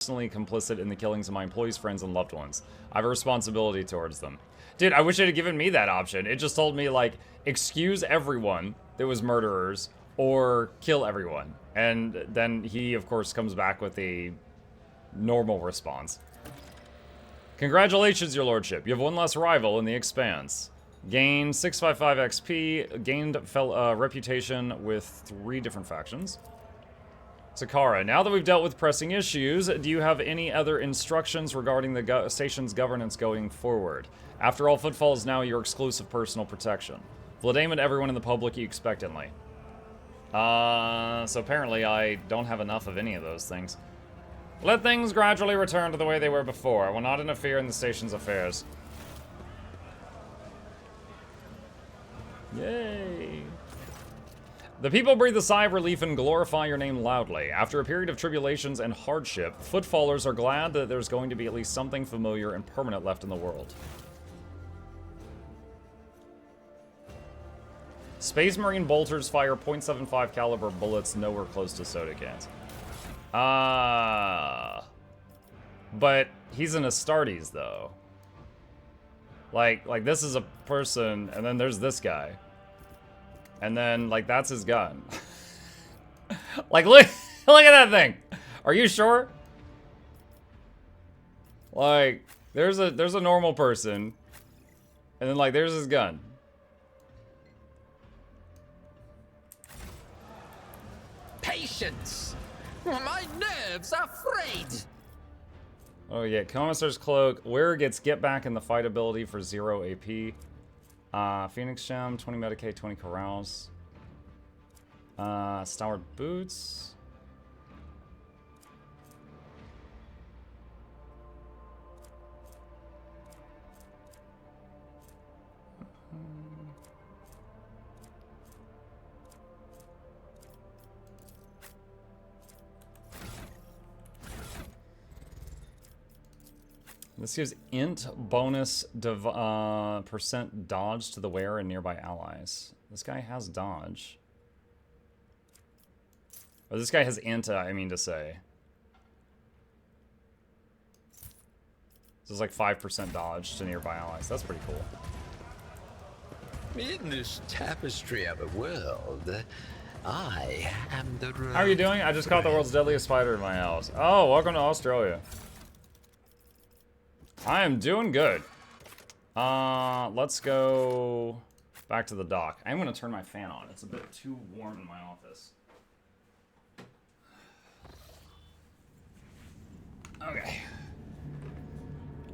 personally complicit in the killings of my employees, friends, and loved ones. I have a responsibility towards them. Dude, I wish it had given me that option. It just told me, like, excuse everyone that was murderers or kill everyone. And then he, of course, comes back with a normal response. Congratulations, your lordship. You have one less rival in the Expanse. Gained 655 XP, gained reputation with 3 different factions. Sakara, now that we've dealt with pressing issues, do you have any other instructions regarding the station's governance going forward? After all, Footfall is now your exclusive personal protection. Vladame and everyone in the public expectantly. So apparently I don't have enough of any of those things. Let things gradually return to the way they were before. I will not interfere in the station's affairs. Yay. The people breathe a sigh of relief and glorify your name loudly. After a period of tribulations and hardship, Footfallers are glad that there's going to be at least something familiar and permanent left in the world. Space Marine bolters fire .75 caliber bullets nowhere close to soda cans. But he's an Astartes, though. Like this is a person, and then there's this guy. And then, like, that's his gun. Like, look at that thing. Are you sure? Like, there's a normal person, and then, like, there's his gun. Patience! My nerves are frayed! Oh yeah, Commissar's Cloak. Wearer gets get back in the fight ability for 0 AP. Phoenix Gem, 20 Medicaid, 20 Carouse. Stalwart Boots. This gives int bonus percent dodge to the wearer and nearby allies. This guy has dodge. Or this guy has int, I mean to say. This is like 5% dodge to nearby allies. That's pretty cool. In this tapestry of a world, I am the How are you doing? I just caught the world's deadliest spider in my house. Oh, welcome to Australia. I am doing good. Let's go back to the dock. I'm gonna turn my fan on. It's a bit too warm in my office. Okay.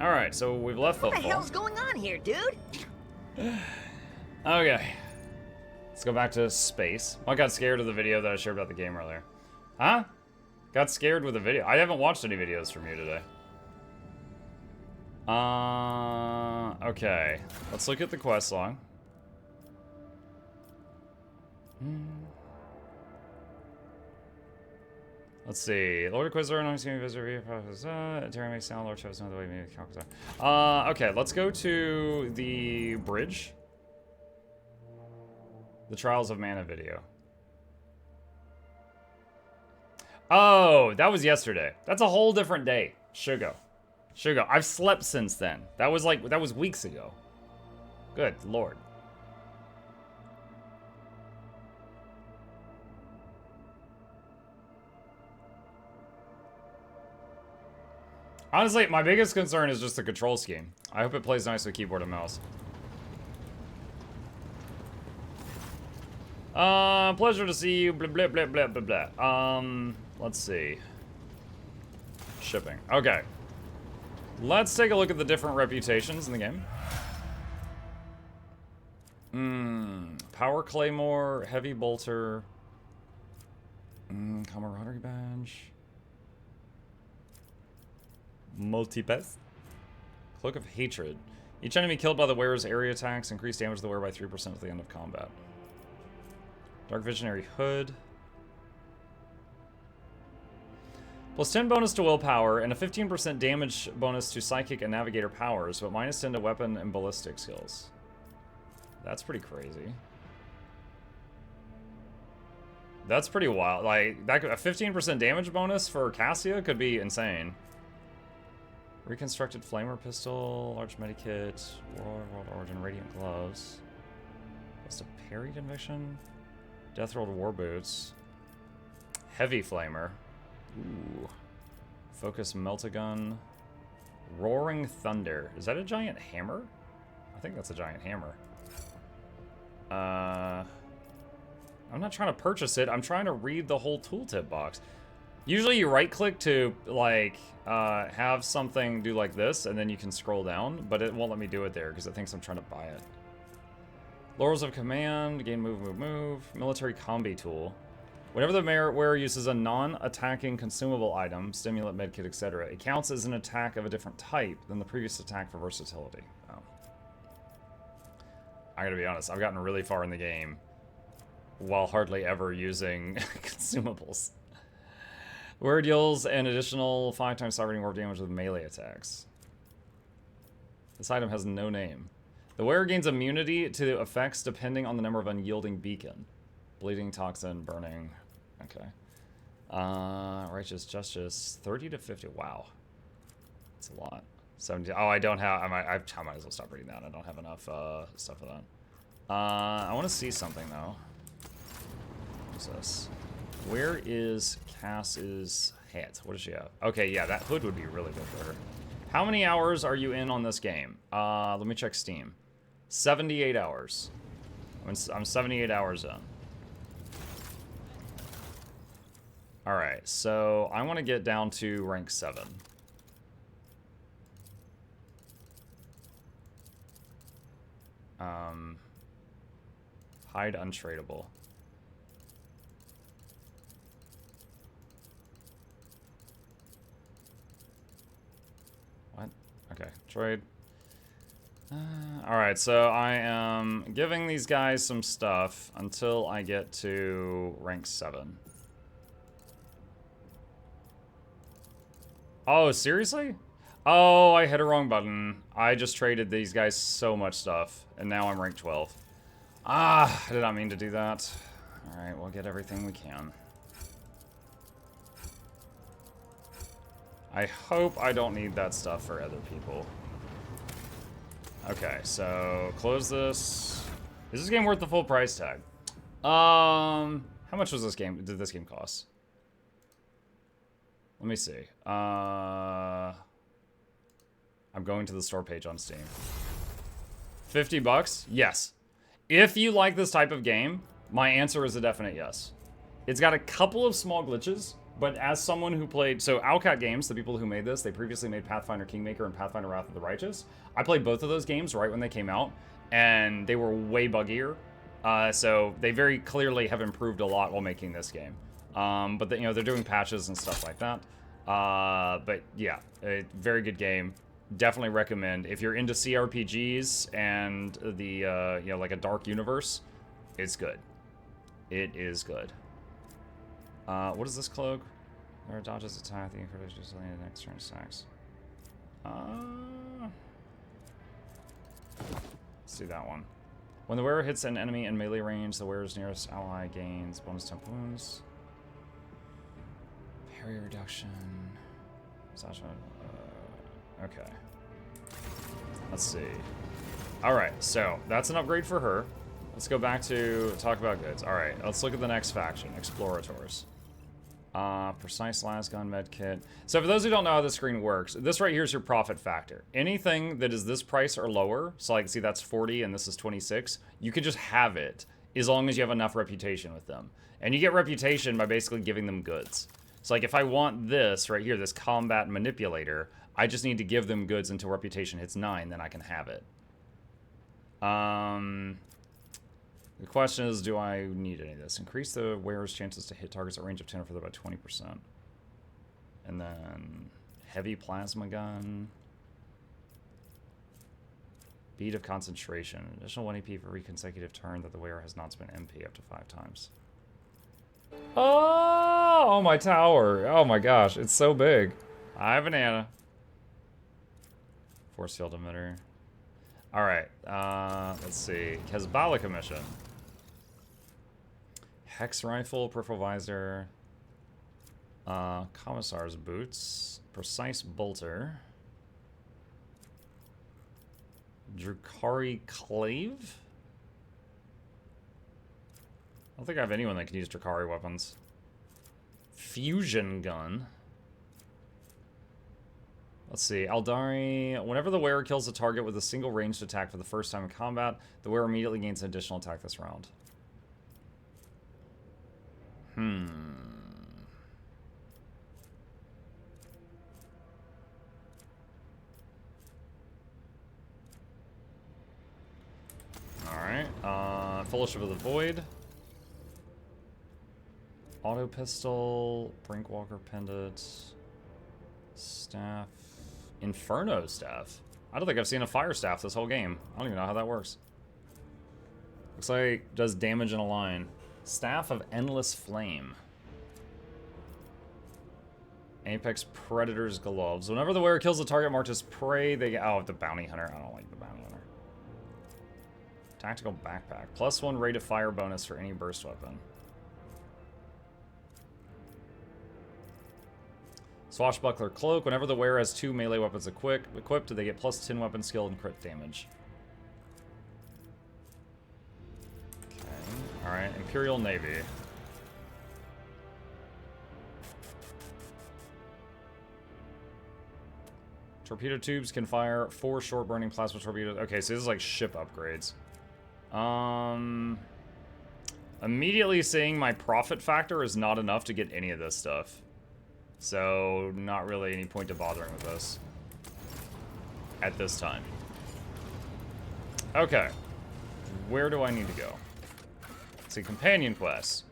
Alright, so we've left Footfall. What the hell's going on here, dude? Okay. Let's go back to space. I got scared of the video that I shared about the game earlier. Huh? Got scared with the video. I haven't watched any videos from you today. Okay. Let's look at the quest log. Let's see. Lord Inquisitor, non-human visitor, Terry makes sound, Lord shows another way maybe okay, let's go to the bridge. The Trials of Mana video. Oh, that was yesterday. That's a whole different day. Shugo. I've slept since then. That was weeks ago. Good Lord. Honestly, my biggest concern is just the control scheme. I hope it plays nice with keyboard and mouse. Pleasure to see you. Blah, blah, blah, blah, blah, blah. Let's see. Shipping. Okay. Let's take a look at the different reputations in the game. Power Claymore, Heavy Bolter. Camaraderie Badge. Multipass. Cloak of Hatred. Each enemy killed by the wearer's area attacks increase damage to the wearer by 3% at the end of combat. Dark Visionary Hood. Plus 10 bonus to willpower and a 15% damage bonus to psychic and navigator powers, but minus 10 to weapon and ballistic skills. That's pretty crazy. That's pretty wild. Like, that could, a 15% damage bonus for Cassia could be insane. Reconstructed flamer pistol, large medikit, world origin, radiant gloves. What's a parry conviction? Death roll to war boots. Heavy flamer. Ooh. Focus meltagun. Roaring thunder. Is that a giant hammer? I think that's a giant hammer. I'm not trying to purchase it. I'm trying to read the whole tooltip box. Usually you right click to like have something do like this and then you can scroll down, but it won't let me do it there because it thinks I'm trying to buy it. Laurels of command, gain move, move, move. Military combi tool. Whenever the wearer uses a non-attacking consumable item, stimulant, medkit, etc., it counts as an attack of a different type than the previous attack for versatility. Oh. I gotta be honest, I've gotten really far in the game while hardly ever using consumables. Wearer deals an additional 5 times sovereign warp damage with melee attacks. This item has no name. The wearer gains immunity to effects depending on the number of unyielding beacon. Bleeding, toxin, burning. Okay. Righteous Justice, 30 to 50. Wow. That's a lot. 70. Oh, I don't have. I might as well stop reading that. I don't have enough stuff for that. I want to see something, though. What's this? Where is Cass's hat? What does she have? Okay, yeah, that hood would be really good for her. How many hours are you in on this game? Let me check Steam. 78 hours. I'm 78 hours in. Alright, so I want to get down to rank 7. Hide untradeable. What? Okay, trade. Alright, so I am giving these guys some stuff until I get to rank 7. Oh, seriously? Oh, I hit a wrong button. I just traded these guys so much stuff, and now I'm rank 12. Ah, I did not mean to do that. Alright, we'll get everything we can. I hope I don't need that stuff for other people. Okay, so close this. Is this game worth the full price tag? How much was this game? Did this game cost? Let me see. I'm going to the store page on Steam. 50 bucks? Yes. If you like this type of game, my answer is a definite yes. It's got a couple of small glitches, but as someone who played... So, Owlcat Games, the people who made this, they previously made Pathfinder Kingmaker and Pathfinder Wrath of the Righteous. I played both of those games right when they came out, and they were way buggier. So, they very clearly have improved a lot while making this game. But you know, they're doing patches and stuff like that. But yeah, a very good game. Definitely recommend. If you're into CRPGs and the you know, like a dark universe, it's good. It is good. What is this cloak? There dodges attack. The incredible just landed next turn sacks. Let's do that one. When the wearer hits an enemy in melee range, the wearer's nearest ally gains bonus 10 wounds. Parry reduction. Sasha. Okay. Let's see. Alright, so that's an upgrade for her. Let's go back to talk about goods. Alright, let's look at the next faction, Explorators. Precise lasgun med kit. So for those who don't know how the screen works, this right here is your profit factor. Anything that is this price or lower, so like, see that's 40 and this is 26, you could just have it as long as you have enough reputation with them. And you get reputation by basically giving them goods. So like if I want this right here, this combat manipulator, I just need to give them goods until reputation hits 9, then I can have it. The question is, do I need any of this? Increase the wearer's chances to hit targets at range of 10 or further by 20%. And then heavy plasma gun. Bead of concentration. Additional 1 AP for every consecutive turn that the wearer has not spent MP up to 5 times. Oh, my tower. Oh my gosh, it's so big. Hi, Banana. Force field emitter. Alright, let's see. Hezbollah mission. Hex rifle, peripheral visor. Commissar's boots. Precise bolter. Drukari Clave? I don't think I have anyone that can use Drukari weapons. Fusion gun. Let's see. Aldari. Whenever the wearer kills a target with a single ranged attack for the first time in combat, the wearer immediately gains an additional attack this round. Alright. Fellowship of the Void. Auto pistol. Brinkwalker pendant. Staff. Inferno staff. I don't think I've seen a fire staff this whole game. I don't even know how that works. Looks like it does damage in a line. Staff of Endless Flame. Apex Predator's Gloves. Whenever the wearer kills a target marked as prey, they get... Oh, the Bounty Hunter. I don't like the Bounty Hunter. Tactical Backpack. +1 rate of fire bonus for any burst weapon. Swashbuckler Cloak. Whenever the wearer has 2 melee weapons equipped, they get +10 weapon skill and crit damage. Okay. Alright, Imperial Navy. Torpedo tubes can fire 4 short-burning plasma torpedoes. Okay, so this is like ship upgrades. Immediately seeing my profit factor is not enough to get any of this stuff. So, not really any point to bothering with this. At this time. Okay. Where do I need to go? Let's see, companion quests.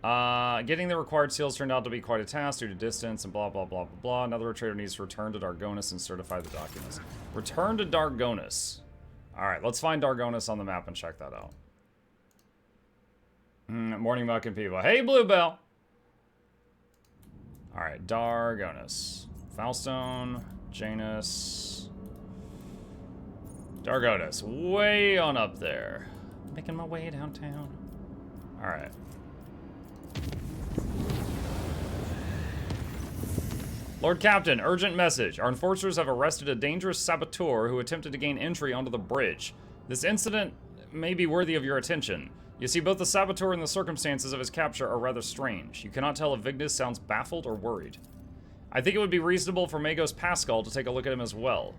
Getting the required seals turned out to be quite a task due to distance and blah, blah, blah, blah, blah. Another trader needs to return to Dargonus and certify the documents. Return to Dargonus. Alright, let's find Dargonus on the map and check that out. Morning Muck and people. Hey, Bluebell! Alright, Dargonus. Foulstone, Janus. Dargonus, way on up there. Making my way downtown. Alright. Lord Captain, urgent message. Our enforcers have arrested a dangerous saboteur who attempted to gain entry onto the bridge. This incident may be worthy of your attention. You see, both the saboteur and the circumstances of his capture are rather strange. You cannot tell if Vignis sounds baffled or worried. I think it would be reasonable for Magos Pascal to take a look at him as well.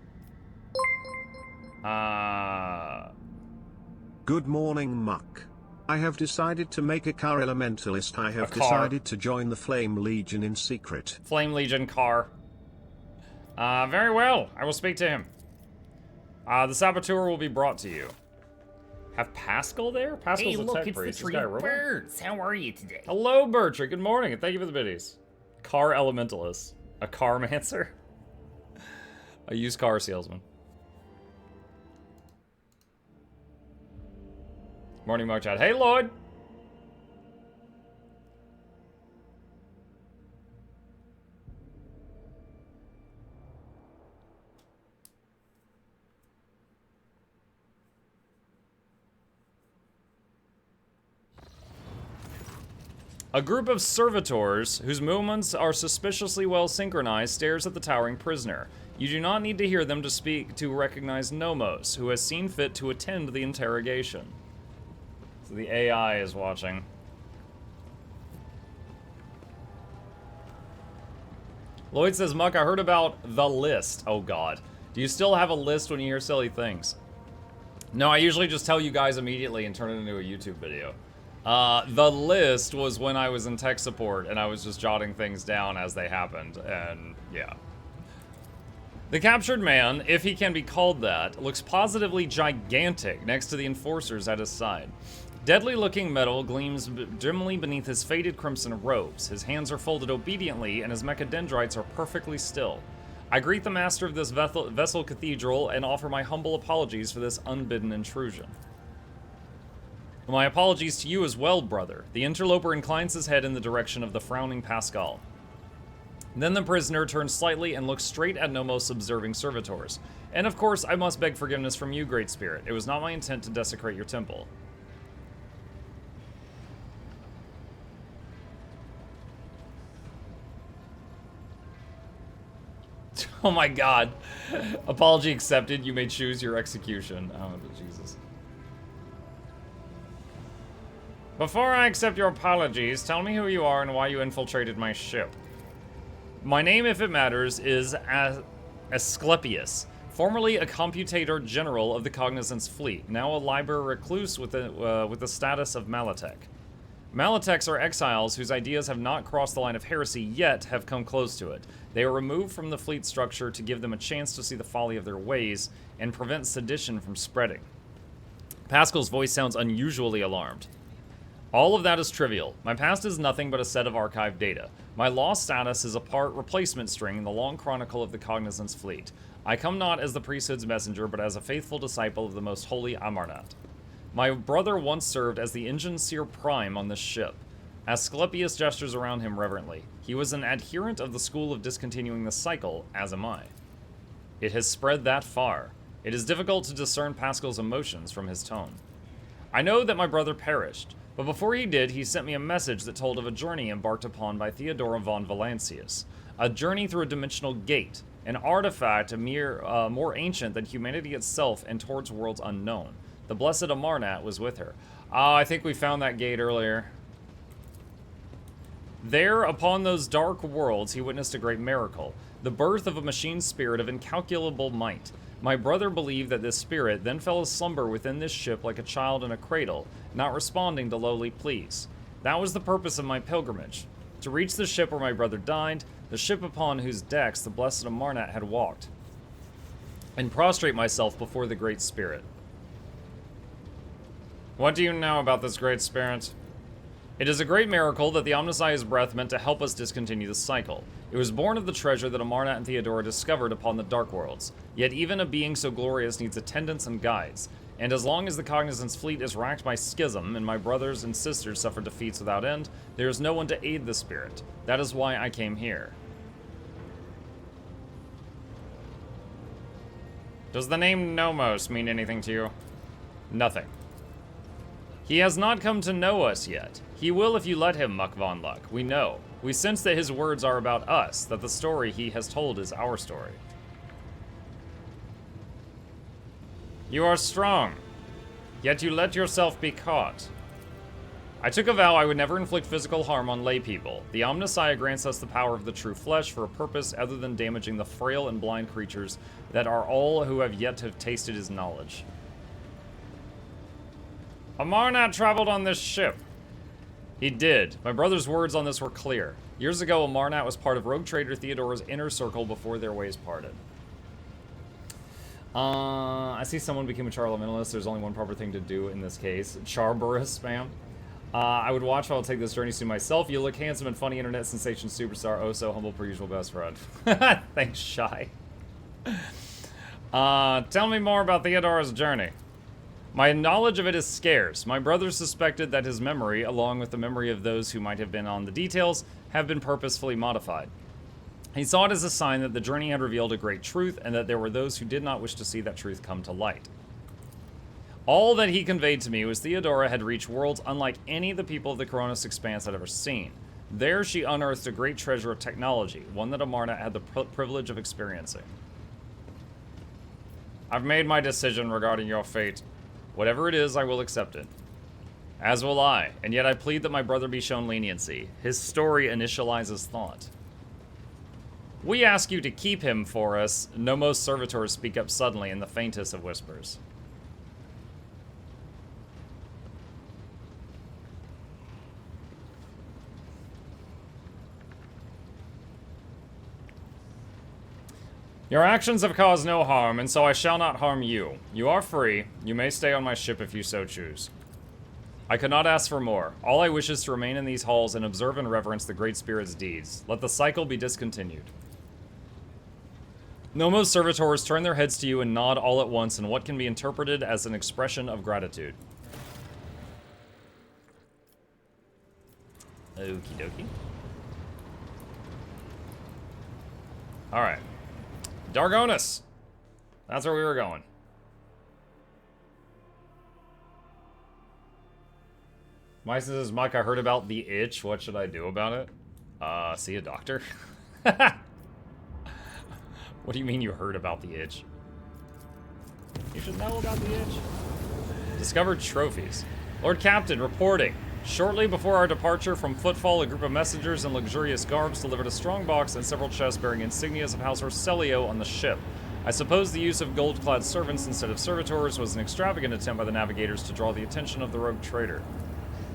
Good morning, Muck. I have decided to make a car elementalist. I have decided to join the Flame Legion in secret. Flame Legion car. Very well. I will speak to him. The saboteur will be brought to you. Have Pascal there? Pascal's a tech priest. This guy a robot? Birds. How are you today? Hello, Bertrand. Good morning, and thank you for the biddies. Car elementalist. A carmancer. A used car salesman. Morning, Mark Chat. Hey, Lloyd. A group of servitors, whose movements are suspiciously well synchronized, stares at the towering prisoner. You do not need to hear them to speak to recognize Nomos, who has seen fit to attend the interrogation. So the AI is watching. Lloyd says, Muck, I heard about the list. Oh god. Do you still have a list when you hear silly things? No, I usually just tell you guys immediately and turn it into a YouTube video. The list was when I was in tech support and I was just jotting things down as they happened, and yeah. The captured man, if he can be called that, looks positively gigantic next to the enforcers at his side. Deadly-looking metal gleams dimly beneath his faded crimson robes. His hands are folded obediently, and his mechadendrites are perfectly still. I greet the master of this vessel cathedral and offer my humble apologies for this unbidden intrusion. My apologies to you as well, brother. The interloper inclines his head in the direction of the frowning Pascal. Then the prisoner turns slightly and looks straight at Nomos' observing servitors. And of course, I must beg forgiveness from you, Great Spirit. It was not my intent to desecrate your temple. Oh my god. Apology accepted. You may choose your execution. Oh, Jesus. Before I accept your apologies, tell me who you are and why you infiltrated my ship. My name, if it matters, is Asclepius, formerly a computator general of the Cognizance Fleet, now a Liber recluse with the status of Malatek. Malatecs are exiles whose ideas have not crossed the line of heresy yet have come close to it. They are removed from the fleet structure to give them a chance to see the folly of their ways and prevent sedition from spreading. Pascal's voice sounds unusually alarmed. All of that is trivial. My past is nothing but a set of archived data. My lost status is a part replacement string in the long chronicle of the Cognizance Fleet. I come not as the priesthood's messenger, but as a faithful disciple of the most holy Amarnat. My brother once served as the Engine Seer Prime on this ship. Asclepius gestures around him reverently. He was an adherent of the school of discontinuing the cycle, as am I. It has spread that far. It is difficult to discern Pascal's emotions from his tone. I know that my brother perished, but before he did, he sent me a message that told of a journey embarked upon by Theodora von Valancius. A journey through a dimensional gate, an artifact more ancient than humanity itself and towards worlds unknown. The blessed Amarnat was with her. I think we found that gate earlier. There, upon those dark worlds, he witnessed a great miracle, the birth of a machine spirit of incalculable might. My brother believed that this spirit then fell asumber within this ship like a child in a cradle, not responding to lowly pleas. That was the purpose of my pilgrimage, to reach the ship where my brother died, the ship upon whose decks the blessed Amarnat had walked, and prostrate myself before the great spirit. What do you know about this great spirit? It is a great miracle that the Omnissiah's breath meant to help us discontinue the cycle. It was born of the treasure that Amarnat and Theodora discovered upon the Dark Worlds. Yet even a being so glorious needs attendants and guides. And as long as the Cognizance Fleet is racked by schism, and my brothers and sisters suffer defeats without end, there is no one to aid the spirit. That is why I came here. Does the name Nomos mean anything to you? Nothing. He has not come to know us yet. He will if you let him, Muck Von Luck. We know. We sense that his words are about us, that the story he has told is our story. You are strong, yet you let yourself be caught. I took a vow I would never inflict physical harm on lay people. The Omnissiah grants us the power of the true flesh for a purpose other than damaging the frail and blind creatures that are all who have yet to have tasted his knowledge. Amarnat traveled on this ship. He did. My brother's words on this were clear. Years ago, Amarnat was part of rogue trader Theodora's inner circle before their ways parted. I see someone became a Char Elementalist. There's only one proper thing to do in this case. Charburus spam. I would watch while I'll take this journey soon myself. You look handsome and funny, internet sensation superstar. Oh, so humble per usual best friend. Thanks, Shy. Tell me more about Theodora's journey. My knowledge of it is scarce. My brother suspected that his memory, along with the memory of those who might have been on the details, have been purposefully modified. He saw it as a sign that the journey had revealed a great truth, and that there were those who did not wish to see that truth come to light. All that he conveyed to me was Theodora had reached worlds unlike any the people of the Coronis Expanse had ever seen. There she unearthed a great treasure of technology, one that Amarnat had the privilege of experiencing. I've made my decision regarding your fate. Whatever it is, I will accept it. As will I, and yet I plead that my brother be shown leniency. His story initializes thought. We ask you to keep him for us. Nomos servitors speak up suddenly in the faintest of whispers. Your actions have caused no harm, and so I shall not harm you. You are free. You may stay on my ship if you so choose. I could not ask for more. All I wish is to remain in these halls and observe and reverence the Great Spirit's deeds. Let the cycle be discontinued. Nomos servitors turn their heads to you and nod all at once in what can be interpreted as an expression of gratitude. Okie dokie. Alright. Dargonis! That's where we were going. Mike says, Mike, I heard about the itch. What should I do about it? See a doctor? What do you mean you heard about the itch? You should know about the itch. Discovered trophies. Lord Captain, reporting. Shortly before our departure from Footfall, a group of messengers in luxurious garbs delivered a strong box and several chests bearing insignias of House Orselio on the ship. I suppose the use of gold-clad servants instead of servitors was an extravagant attempt by the navigators to draw the attention of the rogue trader.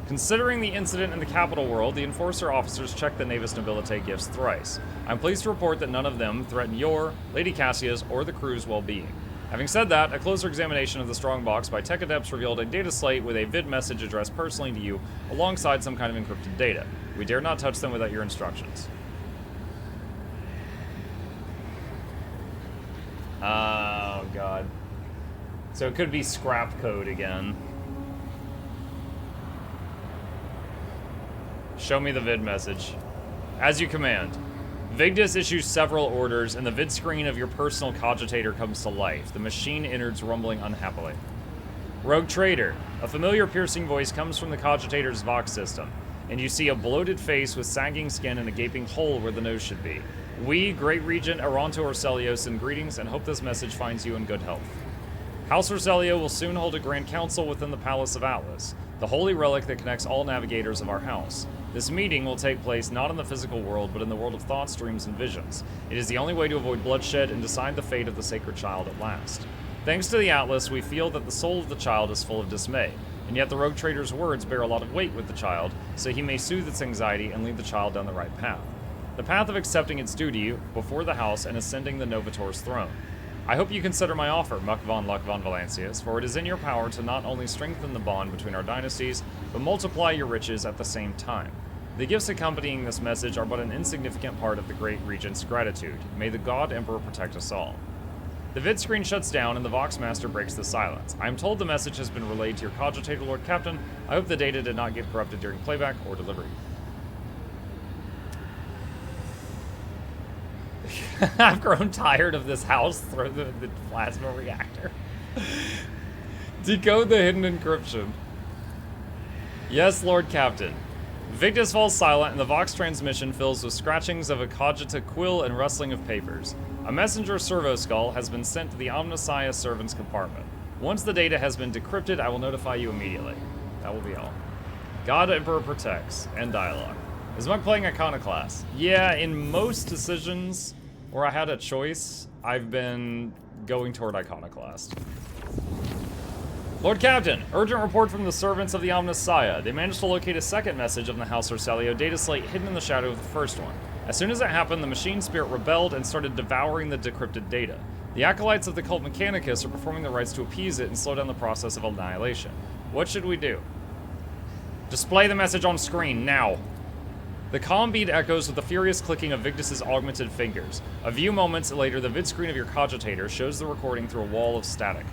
Considering the incident in the capital world, the Enforcer officers checked the Navis Nobilite gifts thrice. I'm pleased to report that none of them threaten your, Lady Cassia's, or the crew's well-being. Having said that, a closer examination of the strongbox by tech adepts revealed a data slate with a vid message addressed personally to you, alongside some kind of encrypted data. We dare not touch them without your instructions. Oh, God. So it could be scrap code again. Show me the vid message. As you command. Vigdis issues several orders, and the vid screen of your personal cogitator comes to life, the machine innards rumbling unhappily. Rogue Trader. A familiar piercing voice comes from the cogitator's Vox system, and you see a bloated face with sagging skin and a gaping hole where the nose should be. We, Great Regent Aranto Orselio, send greetings and hope this message finds you in good health. House Orselio will soon hold a grand council within the Palace of Atlas, the holy relic that connects all navigators of our house. This meeting will take place not in the physical world, but in the world of thoughts, dreams, and visions. It is the only way to avoid bloodshed and decide the fate of the sacred child at last. Thanks to the Atlas, we feel that the soul of the child is full of dismay, and yet the rogue trader's words bear a lot of weight with the child, so he may soothe its anxiety and lead the child down the right path. The path of accepting its duty before the house and ascending the Novator's throne. I hope you consider my offer, Muck von Luck von Valancius, for it is in your power to not only strengthen the bond between our dynasties, but multiply your riches at the same time. The gifts accompanying this message are but an insignificant part of the Great Regent's gratitude. May the God Emperor protect us all. The vid screen shuts down and the Vox Master breaks the silence. I am told the message has been relayed to your cogitator, Lord Captain. I hope the data did not get corrupted during playback or delivery. I've grown tired of this house through the plasma reactor. Decode the hidden encryption. Yes, Lord Captain. Vigdis falls silent and the Vox transmission fills with scratchings of a cogita quill and rustling of papers. A messenger servo skull has been sent to the Omnissiah servants compartment. Once the data has been decrypted, I will notify you immediately. That will be all. God Emperor protects. End dialogue. Is Mug playing Iconoclast? Yeah, in most decisions where I had a choice, I've been going toward Iconoclast. Lord Captain, urgent report from the servants of the Omnissiah. They managed to locate a second message of the House Orselio data slate hidden in the shadow of the first one. As soon as it happened, the machine spirit rebelled and started devouring the decrypted data. The acolytes of the cult Mechanicus are performing the rites to appease it and slow down the process of annihilation. What should we do? Display the message on screen, now. The comm bead echoes with the furious clicking of Vigdis' augmented fingers. A few moments later, the vid screen of your cogitator shows the recording through a wall of static.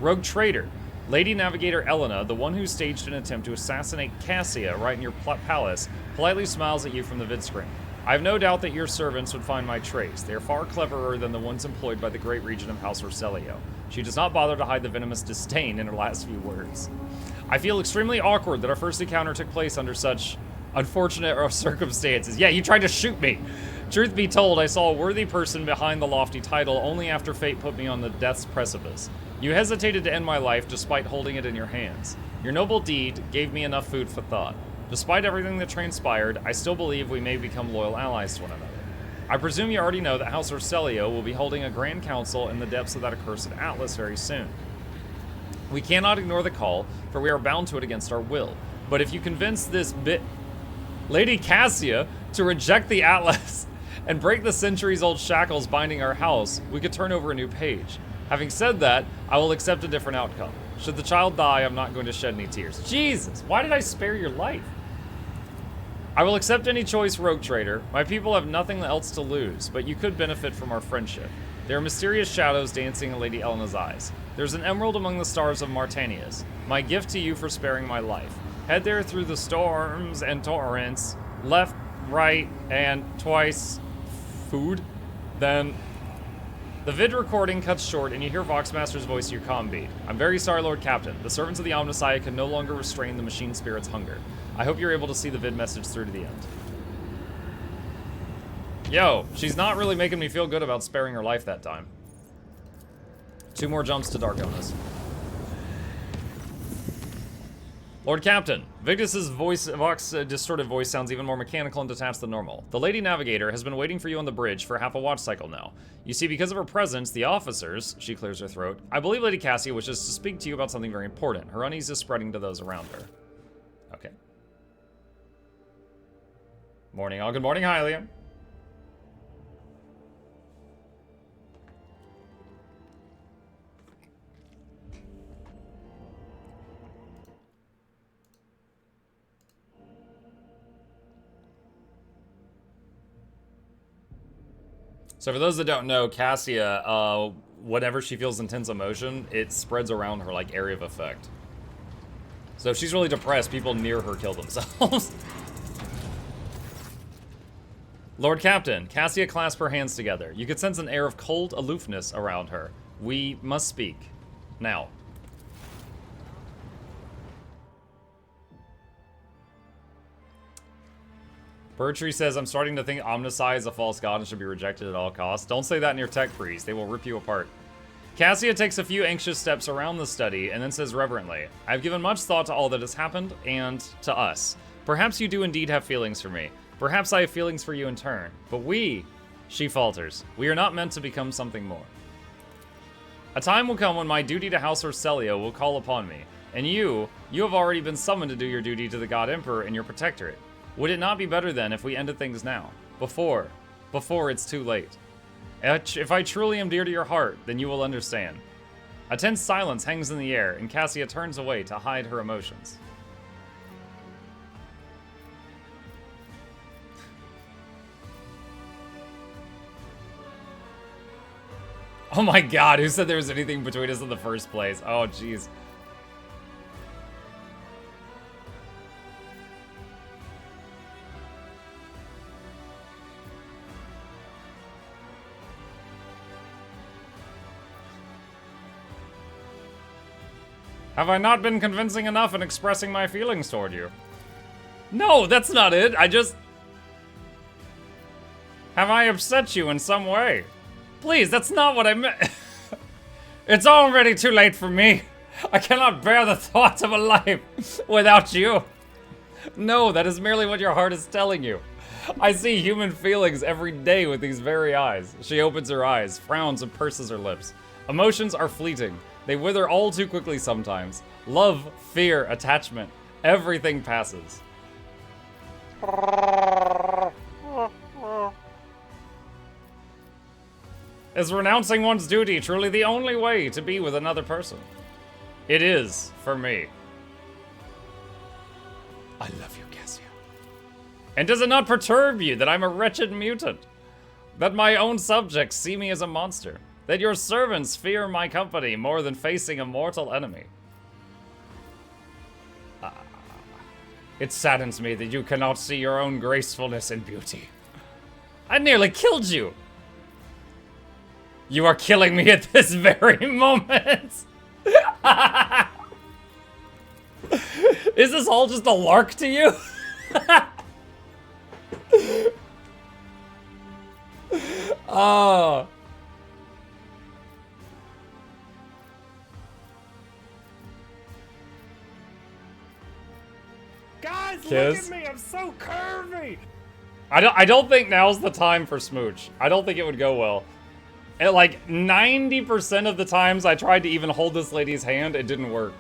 Rogue Trader. Lady Navigator Elena, the one who staged an attempt to assassinate Cassia right in your palace, politely smiles at you from the vid screen. I have no doubt that your servants would find my trace. They are far cleverer than the ones employed by the Great Regent of House Orselio. She does not bother to hide the venomous disdain in her last few words. I feel extremely awkward that our first encounter took place under such unfortunate circumstances. Yeah, you tried to shoot me. Truth be told, I saw a worthy person behind the lofty title only after fate put me on the death's precipice. You hesitated to end my life despite holding it in your hands. Your noble deed gave me enough food for thought. Despite everything that transpired, I still believe we may become loyal allies to one another. I presume you already know that House Orselio will be holding a grand council in the depths of that accursed Atlas very soon. We cannot ignore the call, for we are bound to it against our will. But if you convince this Lady Cassia to reject the Atlas and break the centuries-old shackles binding our house, we could turn over a new page. Having said that, I will accept a different outcome. Should the child die, I'm not going to shed any tears. Jesus, why did I spare your life? I will accept any choice, Rogue Trader. My people have nothing else to lose, but you could benefit from our friendship. There are mysterious shadows dancing in Lady Elena's eyes. There's an emerald among the stars of Martanius. My gift to you for sparing my life. Head there through the storms and torrents, left, right, and twice food. Then the vid recording cuts short and you hear Voxmaster's voice to your comm bead. I'm very sorry, Lord Captain. The servants of the Omnissiah can no longer restrain the machine spirit's hunger. I hope you're able to see the vid message through to the end. Yo, she's not really making me feel good about sparing her life that time. 2 more jumps to Darkonis. Lord Captain, Victus's distorted voice sounds even more mechanical and detached than normal. The Lady Navigator has been waiting for you on the bridge for half a watch cycle now. You see, because of her presence, the officers, she clears her throat, I believe Lady Cassia wishes to speak to you about something very important. Her unease is spreading to those around her. Okay. Morning all, good morning, Hylia. So for those that don't know, Cassia, whenever she feels intense emotion, it spreads around her like area of effect. So if she's really depressed, people near her kill themselves. Lord Captain, Cassia clasps her hands together. You could sense an air of cold aloofness around her. We must speak. Now. Bertree says, I'm starting to think Omnisci is a false god and should be rejected at all costs. Don't say that in your tech priest. They will rip you apart. Cassia takes a few anxious steps around the study and then says reverently, I've given much thought to all that has happened and to us. Perhaps you do indeed have feelings for me. Perhaps I have feelings for you in turn. But she falters, we are not meant to become something more. A time will come when my duty to House Orselio will call upon me. And you have already been summoned to do your duty to the God Emperor and your protectorate. Would it not be better then if we ended things now? Before it's too late. If I truly am dear to your heart, then you will understand. A tense silence hangs in the air, and Cassia turns away to hide her emotions. Oh my god, who said there was anything between us in the first place? Oh jeez. Have I not been convincing enough in expressing my feelings toward you? No, that's not it. Have I upset you in some way? Please, that's not what I meant. It's already too late for me. I cannot bear the thoughts of a life without you. No, that is merely what your heart is telling you. I see human feelings every day with these very eyes. She opens her eyes, frowns, and purses her lips. Emotions are fleeting. They wither all too quickly sometimes. Love, fear, attachment, everything passes. Is renouncing one's duty truly the only way to be with another person? It is, for me. I love you, Cassia. And does it not perturb you that I'm a wretched mutant? That my own subjects see me as a monster? That your servants fear my company more than facing a mortal enemy? It saddens me that you cannot see your own gracefulness and beauty. I nearly killed you. You are killing me at this very moment. Is this all just a lark to you? Oh. Guys, Kiss. look at me, I'm so curvy! I don't think now's the time for smooch. I don't think it would go well. At like 90% of the times I tried to even hold this lady's hand, it didn't work.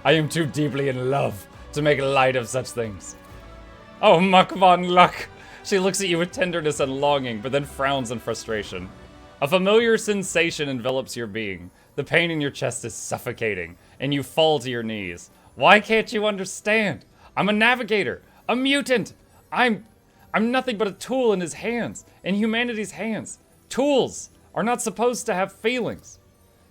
I am too deeply in love to make light of such things. Oh, Muck von Luck. She looks at you with tenderness and longing, but then frowns in frustration. A familiar sensation envelops your being. The pain in your chest is suffocating, and you fall to your knees. Why can't you understand? I'm a navigator, a mutant. I'm nothing but a tool in his hands, in humanity's hands. Tools are not supposed to have feelings.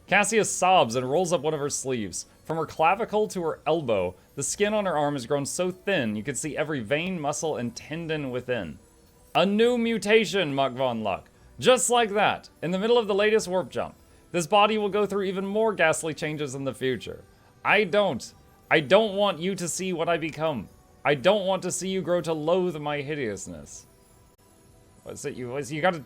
Cassia sobs and rolls up one of her sleeves. From her clavicle to her elbow, the skin on her arm has grown so thin you can see every vein, muscle, and tendon within. A new mutation, Muck von Luck. Just like that, in the middle of the latest warp jump. This body will go through even more ghastly changes in the future. I don't want you to see what I become. I don't want to see you grow to loathe my hideousness. What's it? You gotta